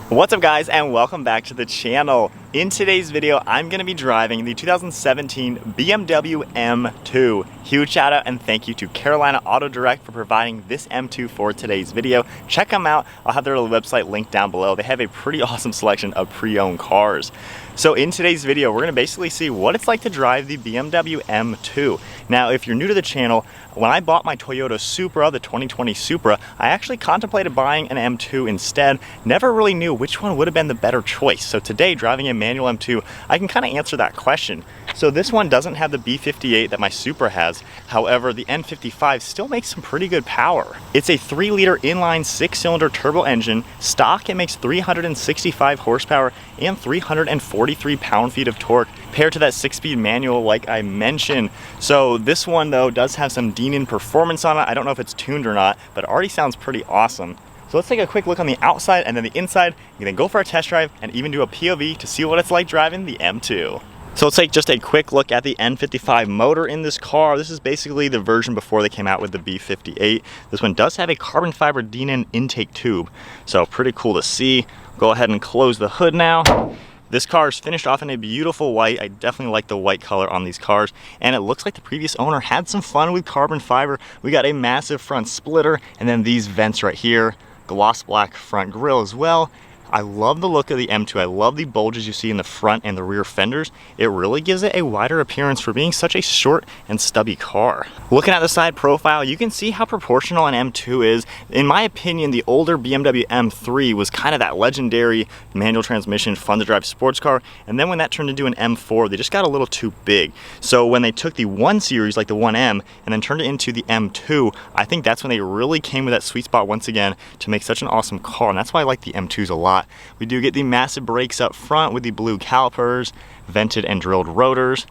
What's up guys, and welcome back to the channel. In today's video, I'm gonna be driving the 2017 BMW M2. Huge shout out and thank you to Carolina Auto Direct for providing this M2 for today's video. Check them out. I'll have their website linked down below. They have a pretty awesome selection of pre-owned cars. So in today's video, we're gonna basically see what it's like to drive the BMW M2. Now, if you're new to the channel, when I bought my Toyota Supra, the 2020 Supra, I actually contemplated buying an M2 instead. Never really knew which one would have been the better choice. So today, driving a manual M2, I can kind of answer that question. So this one doesn't have the B58 that my Supra has. However, the N55 still makes some pretty good power. It's a 3-liter inline 6-cylinder turbo engine. Stock, it makes 365 horsepower and 343 pound-feet of torque, paired to that 6-speed manual like I mentioned. So this one though does have some Dinan performance on it. I don't know if it's tuned or not, but it already sounds pretty awesome. So let's take a quick look on the outside and then the inside. You can then go for a test drive and even do a POV to see what it's like driving the M2. So let's take just a quick look at the N55 motor in this car. This is basically the version before they came out with the B58. This one does have a carbon fiber Dinan intake tube, so pretty cool to see. Go ahead and close the hood now. This car is finished off in a beautiful white. I definitely like the white color on these cars, and it looks like the previous owner had some fun with carbon fiber. We got a massive front splitter, and then these vents right here, gloss black front grille as well. I love the look of the M2. I love the bulges you see in the front and the rear fenders. It really gives it a wider appearance for being such a short and stubby car. Looking at the side profile, you can see how proportional an M2 is. In my opinion, the older BMW M3 was kind of that legendary manual transmission, fun to drive sports car. And then when that turned into an M4, they just got a little too big. So when they took the 1 Series, like the 1M, and then turned it into the M2, I think that's when they really came with that sweet spot once again to make such an awesome car. And that's why I like the M2s a lot. We do get the massive brakes up front with the blue calipers, vented and drilled rotors.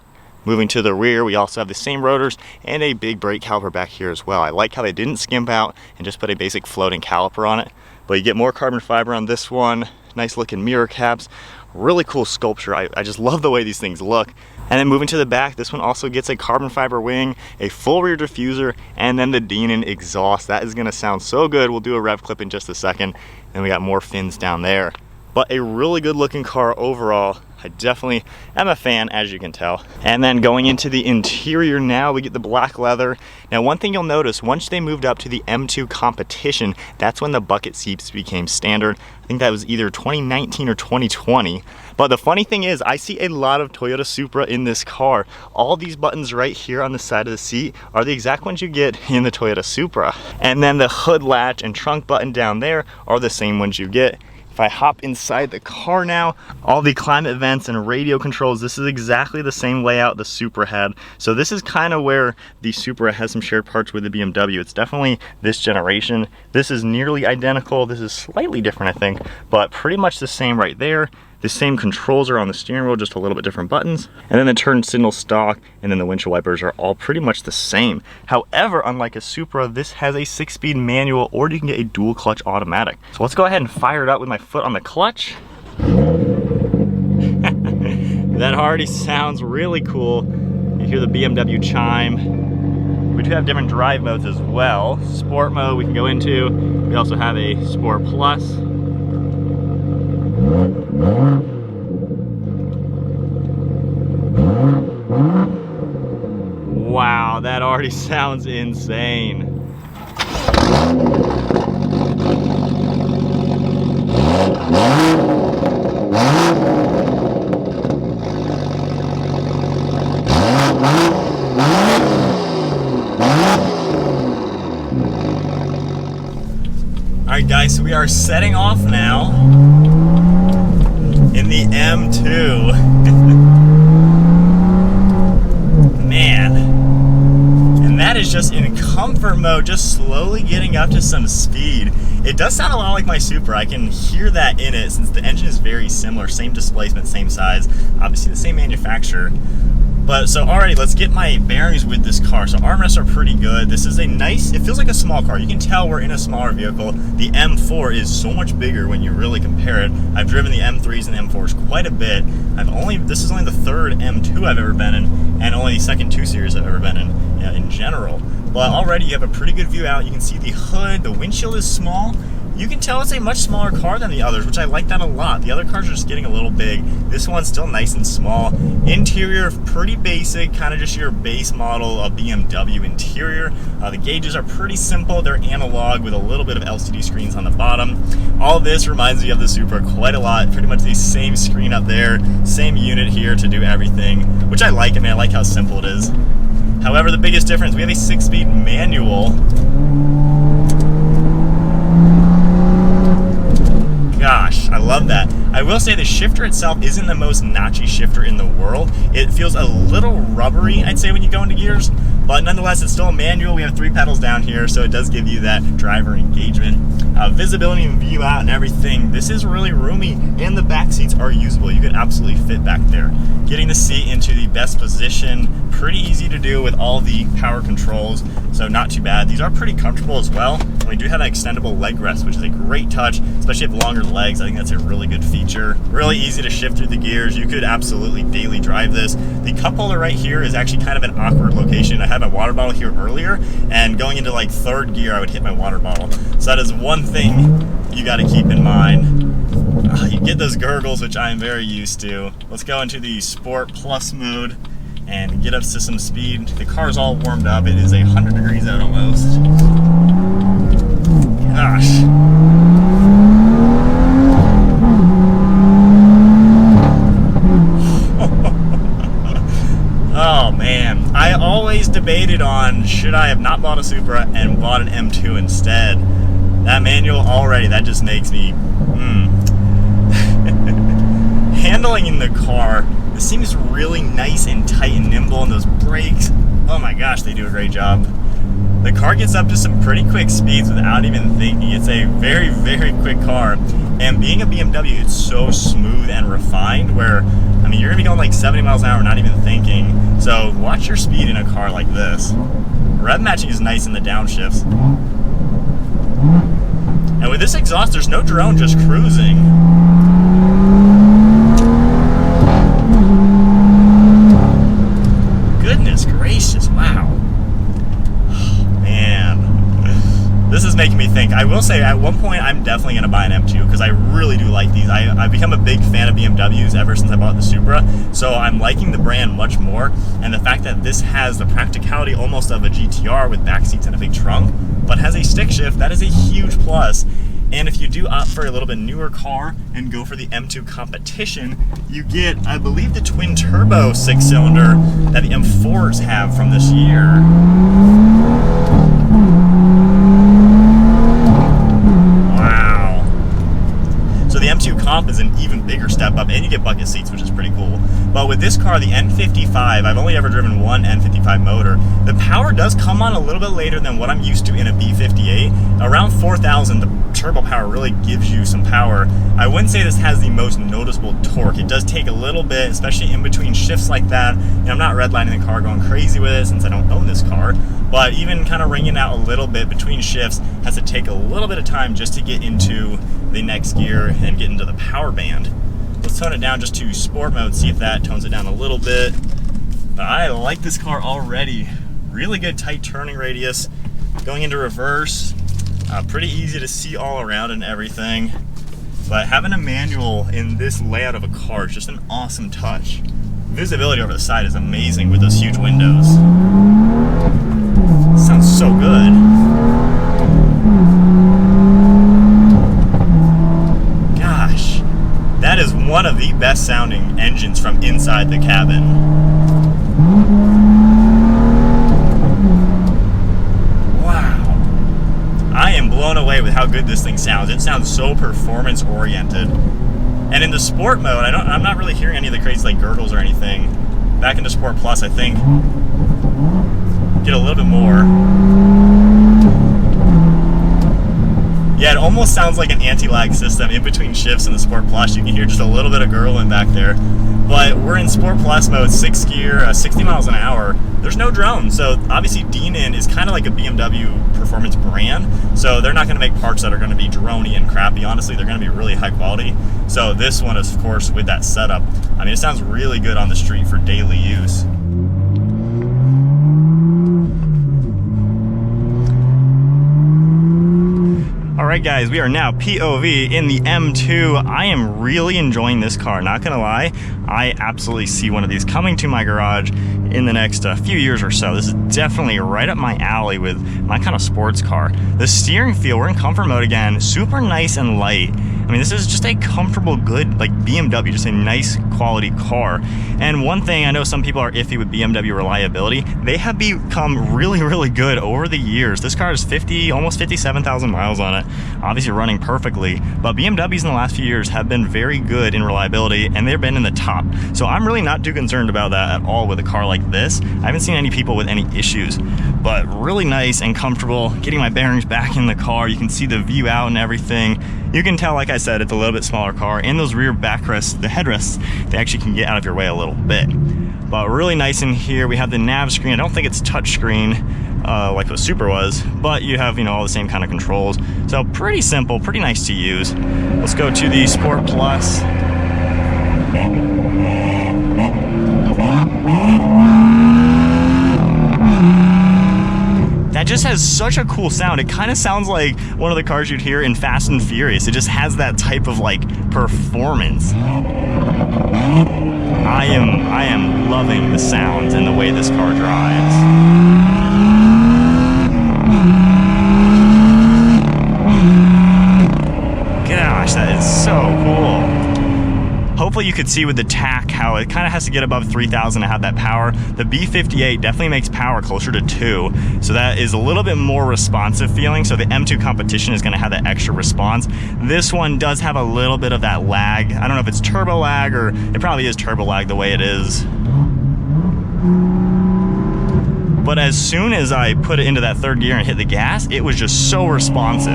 Moving to the rear, we also have the same rotors and a big brake caliper back here as well. I like how they didn't skimp out and just put a basic floating caliper on it. But you get more carbon fiber on this one. Nice looking mirror caps. Really cool sculpture. I just love the way these things look. And then moving to the back, this one also gets a carbon fiber wing, a full rear diffuser, and then the Dinan exhaust. That is gonna sound so good. We'll do a rev clip in just a second. And we got more fins down there. But a really good looking car overall. I definitely am a fan, as you can tell. And then going into the interior now, we get the black leather. Now, one thing you'll notice, once they moved up to the M2 competition, that's when the bucket seats became standard. I think that was either 2019 or 2020. But the funny thing is, I see a lot of Toyota Supra in this car. All these buttons right here on the side of the seat are the exact ones you get in the Toyota Supra. And then the hood latch and trunk button down there are the same ones you get. If I hop inside the car now, all the climate vents and radio controls, this is exactly the same layout the Supra had. So this is kind of where the Supra has some shared parts with the BMW. It's definitely this generation. This is nearly identical. This is slightly different, I think, but pretty much the same right there. The same controls are on the steering wheel, just a little bit different buttons. And then the turn signal stock and then the windshield wipers are all pretty much the same. However, unlike a Supra, this has a 6-speed manual, or you can get a dual clutch automatic. So let's go ahead and fire it up with my foot on the clutch. That already sounds really cool. You hear the BMW chime. We do have different drive modes as well. Sport mode we can go into. We also have a Sport Plus. Wow, that already sounds insane. Alright guys, so we are setting off now in the M2. Man, and that is just in comfort mode, just slowly getting up to some speed. It does sound a lot like my Supra. I can hear that in it since the engine is very similar, same displacement, same size, obviously the same manufacturer. But so already, let's get my bearings with this car. So armrests are pretty good. This is a nice, it feels like a small car. You can tell we're in a smaller vehicle. The M4 is so much bigger when you really compare it. I've driven the M3s and the M4s quite a bit. This is only the third M2 I've ever been in, and only the second 2 Series I've ever been in general. But already you have a pretty good view out. You can see the hood, the windshield is small. You can tell it's a much smaller car than the others, which I like that a lot. The other cars are just getting a little big. This one's still nice and small. Interior, pretty basic, kind of just your base model of BMW interior. The gauges are pretty simple. They're analog with a little bit of LCD screens on the bottom. All this reminds me of the Supra quite a lot. Pretty much the same screen up there, same unit here to do everything, which I like. I mean, I like how simple it is. However, the biggest difference, we have a 6-speed manual. Gosh, I love that. I will say the shifter itself isn't the most notchy shifter in the world. It feels a little rubbery, I'd say, when you go into gears, but nonetheless, it's still a manual. We have 3 pedals down here, so it does give you that driver engagement. Visibility and view out and everything. This is really roomy, and the back seats are usable. You could absolutely fit back there. Getting the seat into the best position, pretty easy to do with all the power controls, so not too bad. These are pretty comfortable as well. We do have an extendable leg rest, which is a great touch, especially if you have longer legs. I think that's a really good feature. Really easy to shift through the gears. You could absolutely daily drive this. The cup holder right here is actually kind of an awkward location. I had my water bottle here earlier, and going into like 3rd gear, I would hit my water bottle. So that is one thing you got to keep in mind. You get those gurgles, which I am very used to. Let's go into the Sport Plus mode and get up to some speed. The car is all warmed up. It is 100 degrees out almost. Gosh. Oh man, I always debated on should I have not bought a Supra and bought an M2 instead. That manual already, that just makes me, Handling in the car, this seems really nice and tight and nimble, and those brakes, oh my gosh, they do a great job. The car gets up to some pretty quick speeds without even thinking. It's a very, very quick car. And being a BMW, it's so smooth and refined where, I mean, you're gonna be going like 70 miles an hour not even thinking. So watch your speed in a car like this. Rev matching is nice in the downshifts. And with this exhaust, there's no drone, just cruising. Goodness gracious, wow. This is making me think. I will say, at one point, I'm definitely going to buy an M2 because I really do like these. I've become a big fan of BMWs ever since I bought the Supra, so I'm liking the brand much more. And the fact that this has the practicality almost of a GTR with back seats and a big trunk, but has a stick shift, that is a huge plus. And if you do opt for a little bit newer car and go for the M2 competition, you get, I believe, the twin turbo 6-cylinder that the M4s have from this year. So the M2 comp is an even bigger step up, and you get bucket seats, which is pretty cool. But with this car, the N55, I've only ever driven one N55 motor. The power does come on a little bit later than what I'm used to in a B58. Around 4,000, the turbo power really gives you some power. I wouldn't say this has the most noticeable torque. It does take a little bit, especially in between shifts like that. And I'm not redlining the car going crazy with it since I don't own this car. But even kind of ringing out a little bit between shifts has to take a little bit of time just to get into the next gear and get into the power band. Let's tone it down just to sport mode, see if that tones it down a little bit. But I like this car already. Really good tight turning radius. Going into reverse, pretty easy to see all around and everything. But having a manual in this layout of a car is just an awesome touch. Visibility over the side is amazing with those huge windows. Sounds so good. Gosh, that is one of the best sounding engines from inside the cabin. Wow. I am blown away with how good this thing sounds. It sounds so performance oriented. And in the sport mode, I'm not really hearing any of the crazy like gurgles or anything. Back into Sport Plus, I think. Get a little bit more. Yeah, it almost sounds like an anti-lag system in between shifts in the Sport Plus. You can hear just a little bit of gurgling back there. But we're in Sport Plus mode, 6th gear, 60 miles an hour. There's no drone, so obviously Dinan is kind of like a BMW performance brand, so they're not going to make parts that are going to be droney and crappy. Honestly, they're going to be really high quality. So this one is, of course, with that setup. I mean, it sounds really good on the street for daily use. Alright Alright guys, we are now POV in the M2. I am really enjoying this car, not gonna lie. I absolutely see one of these coming to my garage in the next few years or so. This is definitely right up my alley with my kind of sports car. The steering feel, we're in comfort mode again, super nice and light. I mean, this is just a comfortable, good, like BMW, just a nice quality car. And one thing, I know some people are iffy with BMW reliability. They have become really, really good over the years. This car has almost 57,000 miles on it, obviously running perfectly. But BMWs in the last few years have been very good in reliability, and they've been in the top. So I'm really not too concerned about that at all with a car like this. I haven't seen any people with any issues, but really nice and comfortable. Getting my bearings back in the car, you can see the view out and everything. You can tell, like I said, it's a little bit smaller car, and those rear backrests, the headrests, they actually can get out of your way a little bit. But really nice in here. We have the nav screen. I don't think it's touch screen like the Super was, but you have, all the same kind of controls. So pretty simple, pretty nice to use. Let's go to the Sport Plus. That just has such a cool sound. It kind of sounds like one of the cars you'd hear in Fast and Furious. It just has that type of like performance. I am loving the sounds and the way this car drives. Gosh, that is so cool. Hopefully you could see with the tach how it kind of has to get above 3,000 to have that power. The B58 definitely makes power closer to 2, so that is a little bit more responsive feeling. So the M2 competition is going to have that extra response. This one does have a little bit of that lag. I don't know if it's turbo lag, or it probably is turbo lag the way it is. But as soon as I put it into that third gear and hit the gas, it was just so responsive.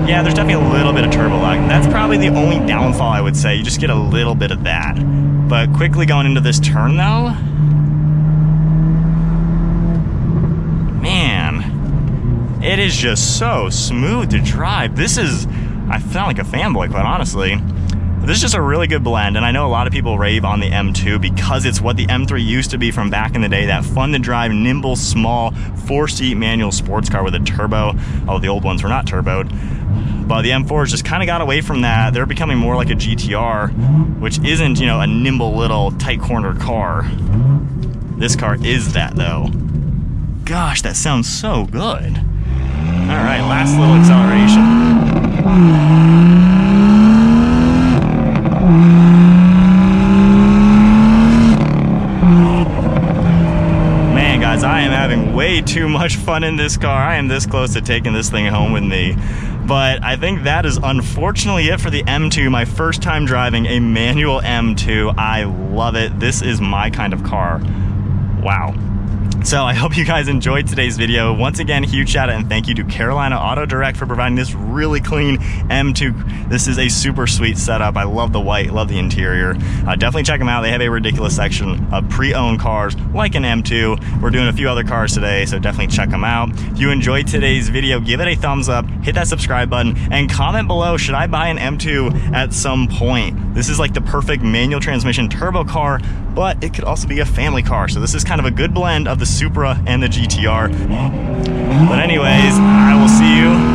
Yeah, there's definitely a little bit of turbo lag. That's probably the only downfall, I would say. You just get a little bit of that. But quickly going into this turn, though, man, it is just so smooth to drive. This is, I sound like a fanboy, quite honestly. This is just a really good blend, and I know a lot of people rave on the M2 because it's what the M3 used to be from back in the day, that fun to drive, nimble, small, 4-seat manual sports car with a turbo. Oh, the old ones were not turboed. But the M4s just kind of got away from that. They're becoming more like a GTR, which isn't, a nimble little tight corner car. This car is that, though. Gosh, that sounds so good. All right, last little acceleration. Man, guys, I am having way too much fun in this car. I am this close to taking this thing home with me. But I think that is unfortunately it for the M2. My first time driving a manual M2. I love it. This is my kind of car. Wow. So I hope you guys enjoyed today's video. Once again, huge shout out and thank you to Carolina Auto Direct for providing this really clean M2. This is a super sweet setup. I love the white, love the interior. Definitely check them out. They have a ridiculous section of pre-owned cars like an M2. We're doing a few other cars today, so definitely check them out. If you enjoyed today's video, give it a thumbs up, hit that subscribe button, and comment below, should I buy an M2 at some point? This is like the perfect manual transmission turbo car, but it could also be a family car. So this is kind of a good blend of the Supra and the GTR. But anyways, I will see you